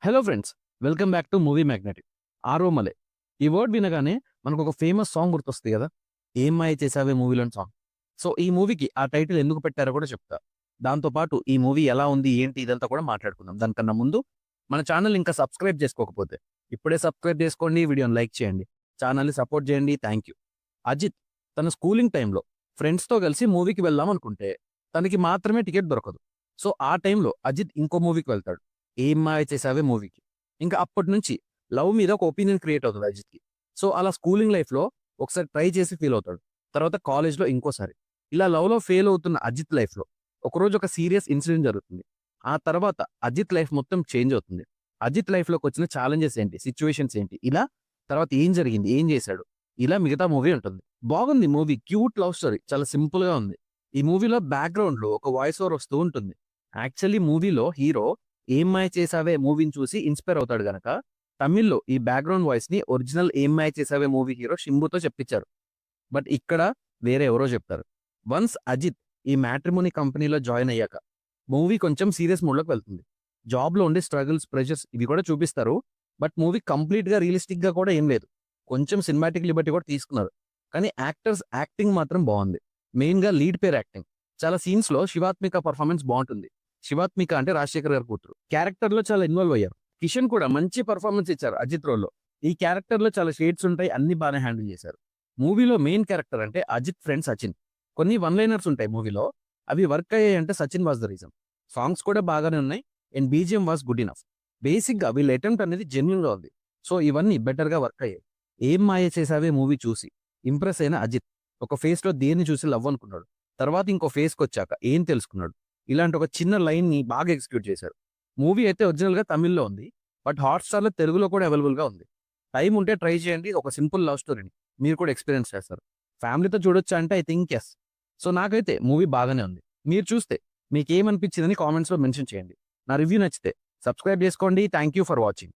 Hello friends, welcome back to movie magnetic. Aaromale. ఈ word వినగానే మనకు ఒక ఫేమస్ సాంగ్ గుర్తొస్తుంది కదా! 'ఏం మాయ చేసావే' మూవీలోని సాంగ్. సో, ఈ మూవీకి ఆ టైటిల్ ఎందుకు పెట్టారో కూడా చెప్తా. దాంతో పాటు ఈ మూవీ ఎలా ఉంది, ఏంటి ఇదంతా కూడా మాట్లాడుకుందాం. దానికన్నా ముందు మన ఛానల్ ఇంకా సబ్స్క్రైబ్ చేసుకోకపోతే ఇప్పుడే సబ్స్క్రైబ్ చేసుకోండి, వీడియోని లైక్ చేయండి, ఛానల్‌ని సపోర్ట్ చేయండి. Thank you. అజిత్ తన స్కూలింగ్ టైమ్‌లో ఫ్రెండ్స్‌తో కలిసి మూవీకి వెళ్దాం అనుకుంటే తనకి మాత్రమే టికెట్ దొరకదు. సో, ఆ టైమ్‌లో అజిత్ ఇంకో మూవీకి వెళ్తాడు. 'ఏం మాయ చేసావే' మూవీకి. ఇంకా అప్పటినుంచి లవ్ మీద ఒక ఒపీనియన్ క్రియేట్ అవుతది అజిత్‌కి. సో, అలా స్కూలింగ్ లైఫ్‌లో ఒకసారి ట్రై చేసి ఫీల్ అవుతాడు. తర్వాత కాలేజ్‌లో ఇంకోసారి. ఇలా లవ్‌లో ఫెయిల్ అవుతున్న అజిత్ లైఫ్‌లో ఒకరోజు ఒక సీరియస్ ఇన్సిడెంట్ జరుగుతుంది. ఆ తర్వాత అజిత్ లైఫ్ మొత్తం చేంజ్ అవుతుంది. అజిత్ లైఫ్‌లోకొచ్చిన ఛాలెంజెస్ ఏంటి? సిట్యుయేషన్స్ ఏంటి? ఇలా తర్వాత ఏం జరిగింది? ఏం చేశాడు? ఇలా మిగతా మూవీ ఉంటుంది. బాగుంది మూవీ. Cute love story. చాలా సింపుల్‌గా ఉంది. ఈ మూవీలో బ్యాక్‌గ్రౌండ్‌లో ఒక వాయిస్ ఓవర్ వస్తూ ఉంటుంది. యాక్చువల్లీ మూవీలో హీరో 'ఏం మాయ చేసావే' మూవీని చూసి ఇన్‌స్పైర్ అవుతాడు గనక, తమిళ్‌లో ఈ బ్యాక్‌గ్రౌండ్ వాయిస్‌ని ఒరిజినల్ 'ఏం మాయ చేసావే' మూవీ హీరో 'శింబు'తో చెప్పించారు. బట్ ఇక్కడ వేరే ఎవరో చెప్తారు. వన్స్ అజిత్ ఈ మ్యాట్రిమోనీ కంపెనీలో జాయిన్ అయ్యాక, మూవీ కొంచెం సీరియస్ మోడ్‌లోకి వెళ్తుంది. జాబ్‌లో ఉండే స్ట్రగుల్స్, ప్రెషర్స్ ఇవి కూడా చూపిస్తారు. బట్ మూవీ కంప్లీట్‌గా రియలిస్టిక్‌గా కూడా ఏం లేదు. కొంచెం సినిమాటిక్ లిబర్టీ కూడా తీసుకున్నారు. కానీ యాక్టర్స్ యాక్టింగ్ మాత్రం బావుంది. మెయిన్‌గా లీడ్ పేర్ యాక్టింగ్. చాలా సీన్స్‌లో శివాత్మిక పర్ఫార్మెన్స్ బావుంటుంది. శివాత్మిక అంటే రాజశేఖర్ గారి కూతురు. క్యారెక్టర్‌లో చాలా ఇన్వాల్వ్ అయ్యారు. కిషన్ కూడా మంచి పర్ఫార్మెన్స్ ఇచ్చారు అజిత్ రోల్‌లో. ఈ క్యారెక్టర్‌లో చాలా షేడ్స్ ఉంటాయి. అన్నీ బానే హ్యాండిల్ చేశారు. మూవీలో మెయిన్ క్యారెక్టర్ అంటే అజిత్ ఫ్రెండ్ సచిన్. కొన్ని వన్ లైనర్స్ ఉంటాయి మూవీలో. అవి వర్క్ అయ్యాయంటే Sachin was the reason. Songs కూడా బాగానే ఉన్నాయి. And BGM was good enough. బేసిక్‌గా వీళ్ళ అటెంప్ట్ అనేది జెన్యూన్‌గా ఉంది. సో, ఇవన్నీ బెటర్‌గా వర్క్ అయ్యాయి. 'ఏం మాయ చేసావే' మూవీ చూసి ఇంప్రెస్ అయిన అజిత్ ఒక ఫేస్‌లో దేన్ని చూసి లవ్ అనుకున్నాడు. తర్వాత ఇంకో ఫేస్‌కొచ్చాక ఏం తెలుసుకున్నాడు. ఇలాంటి ఒక చిన్న లైన్‌ని బాగా ఎగ్జిక్యూట్ చేశారు. మూవీ అయితే ఒరిజినల్‌గా తమిళ్‌లో ఉంది. బట్ హాట్‌స్టార్‌లో తెలుగులో కూడా అవైలబుల్‌గా ఉంది. టైమ్ ఉంటే ట్రై చేయండి. ఒక సింపుల్ లవ్ స్టోరీని మీరు కూడా ఎక్స్‌పీరియన్స్ చేస్తారు. ఫ్యామిలీతో చూడొచ్చా అంటే ఐ థింక్ యెస్. సో, నాకైతే మూవీ బాగానే ఉంది. మీరు చూస్తే మీకేమనిపించిందని కామెంట్స్‌లో మెన్షన్ చేయండి. నా రివ్యూ నచ్చితే సబ్స్క్రైబ్ చేసుకోండి. Thank you for watching.